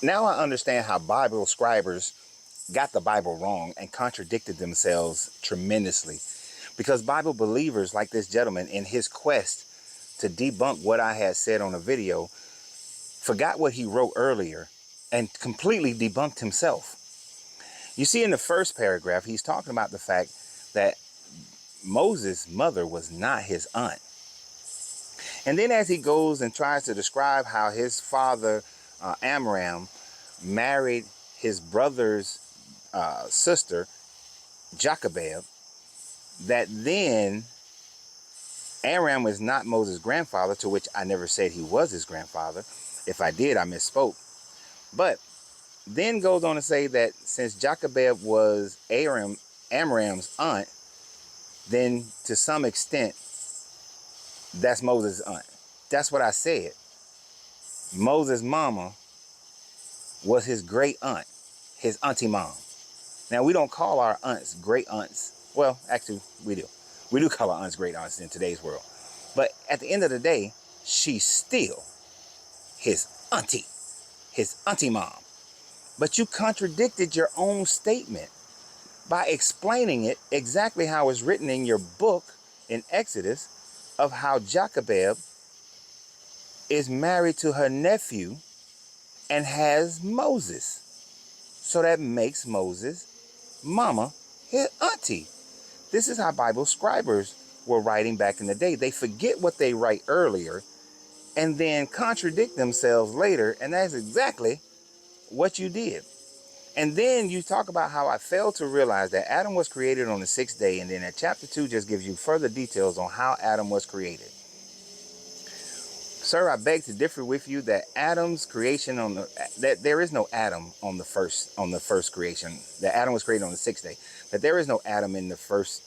Now I understand how Bible scribers got the Bible wrong and contradicted themselves tremendously. Because Bible believers like this gentleman, in his quest to debunk what I had said on a video, forgot what he wrote earlier and completely debunked himself. You see, in the first paragraph, he's talking about the fact that Moses' mother was not his aunt. And then as he goes and tries to describe how his father, Amram, married his brother's sister, Jochebed, that then Amram was not Moses' grandfather, to which I never said he was his grandfather. If I did, I misspoke. But then goes on to say that since Jochebed was Amram's aunt, then to some extent, that's Moses' aunt. That's what I said. Moses' mama was his great aunt, his auntie mom. Now, we don't call our aunts great aunts. Well, actually, we do. We do call our aunts great aunts in today's world. But at the end of the day, she's still his auntie mom. But you contradicted your own statement by explaining it exactly how it's written in your book in Exodus of how Jochebed is married to her nephew and has Moses. So that makes Moses' mama his auntie. This is how Bible scribers were writing back in the day. They forget what they write earlier and then contradict themselves later. And that's exactly what you did. And then you talk about how I failed to realize that Adam was created on the 6th day. And then at chapter 2 just gives you further details on how Adam was created. Sir, I beg to differ with you that Adam's creation that there is no Adam on the first creation. That Adam was created on the 6th day. That there is no Adam in the first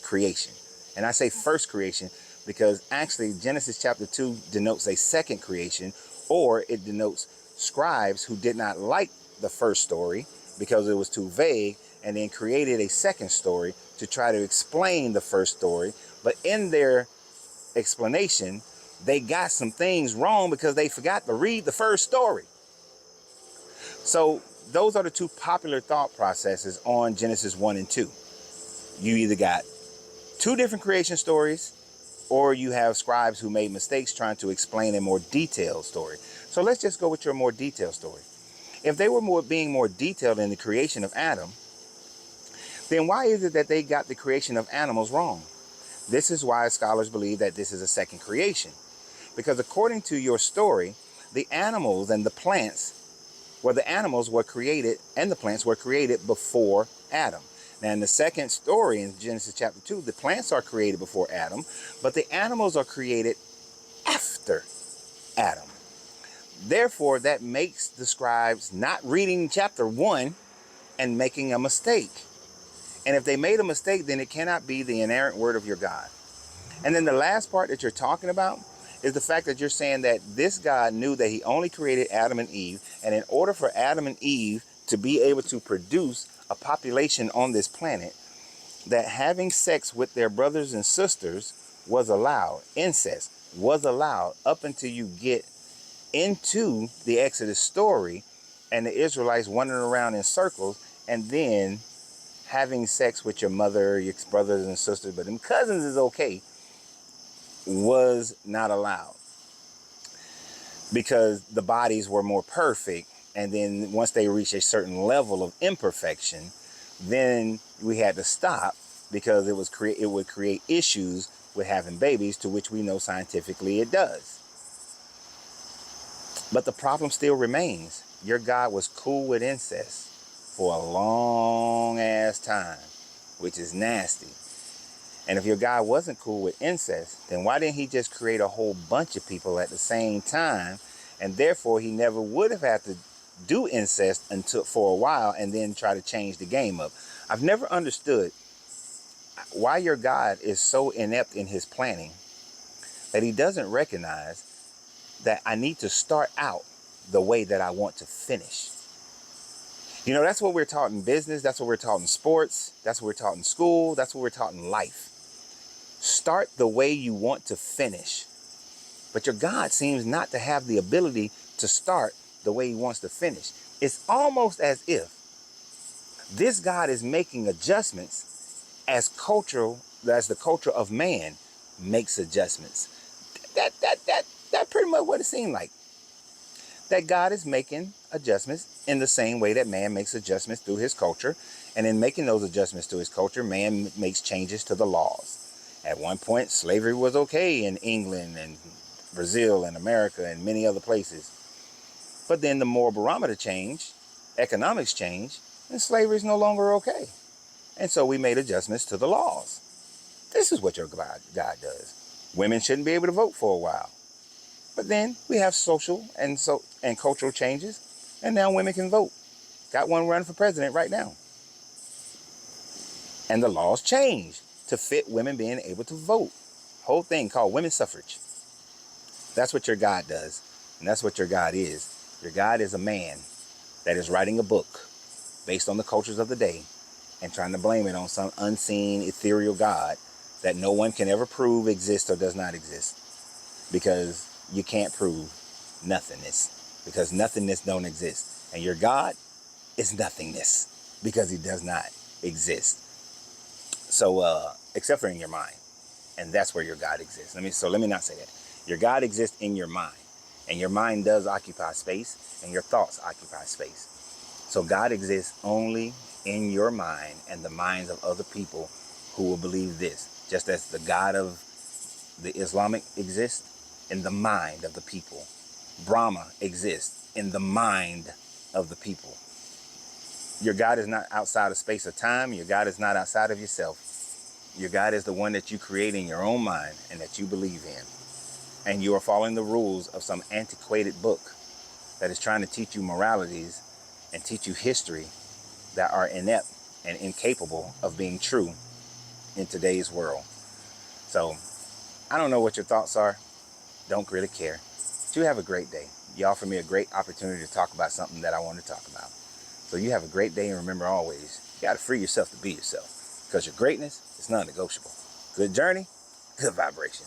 creation. And I say first creation because actually Genesis chapter 2 denotes a second creation, or it denotes scribes who did not like the first story because it was too vague, and then created a second story to try to explain the first story. But in their explanation, they got some things wrong because they forgot to read the first story. So those are the two popular thought processes on Genesis 1 and 2. You either got two different creation stories, or you have scribes who made mistakes trying to explain a more detailed story. So let's just go with your more detailed story. If they were being more detailed in the creation of Adam, then why is it that they got the creation of animals wrong? This is why scholars believe that this is a second creation. Because according to your story, the animals and the plants, the animals were created and the plants were created before Adam. Now, in the second story in Genesis chapter 2, the plants are created before Adam, but the animals are created after Adam. Therefore, that makes the scribes not reading chapter 1 and making a mistake. And if they made a mistake, then it cannot be the inerrant word of your God. And then the last part that you're talking about is the fact that you're saying that this God knew that he only created Adam and Eve. And in order for Adam and Eve to be able to produce a population on this planet, that having sex with their brothers and sisters was allowed. Incest was allowed up until you get into the Exodus story and the Israelites wandering around in circles, and then having sex with your mother, your brothers and sisters, but them cousins is okay, was not allowed because the bodies were more perfect. And then once they reached a certain level of imperfection, then we had to stop because it would create issues with having babies, to which we know scientifically it does. But the problem still remains. Your God was cool with incest for a long ass time, which is nasty. And if your God wasn't cool with incest, then why didn't he just create a whole bunch of people at the same time? And therefore, he never would have had to do incest for a while and then try to change the game up. I've never understood why your God is so inept in his planning that he doesn't recognize that I need to start out the way that I want to finish. You know, that's what we're taught in business. That's what we're taught in sports. That's what we're taught in school. That's what we're taught in life. Start the way you want to finish. But your God seems not to have the ability to start the way he wants to finish. It's almost as if this God is making adjustments as the culture of man makes adjustments. That pretty much what it seemed like. That God is making adjustments in the same way that man makes adjustments through his culture. And in making those adjustments to his culture, man makes changes to the laws. At one point, slavery was okay in England and Brazil and America and many other places. But then the moral barometer changed, economics changed, and slavery is no longer okay. And so we made adjustments to the laws. This is what your God does. Women shouldn't be able to vote for a while. But then we have social and cultural changes, and now women can vote. Got one running for president right now. And the laws changed to fit women being able to vote. Whole thing called women's suffrage. That's what your God does, and that's what your God is. Your God is a man that is writing a book based on the cultures of the day and trying to blame it on some unseen, ethereal God that no one can ever prove exists or does not exist. Because you can't prove nothingness, because nothingness don't exist. And your God is nothingness because he does not exist. So, except for in your mind. And that's where your God exists. Let me not say that. Your God exists in your mind. And your mind does occupy space, and your thoughts occupy space. So God exists only in your mind and the minds of other people who will believe this. Just as the God of the Islamic exists in the mind of the people. Brahma exists in the mind of the people. Your God is not outside of space or time. Your God is not outside of yourself. Your God is the one that you create in your own mind and that you believe in. And you are following the rules of some antiquated book that is trying to teach you moralities and teach you history that are inept and incapable of being true in today's world. So, I don't know what your thoughts are. Don't really care. But you have a great day. You offer me a great opportunity to talk about something that I want to talk about. So you have a great day, and remember always, you got to free yourself to be yourself, because your greatness is non-negotiable. Good journey, good vibration.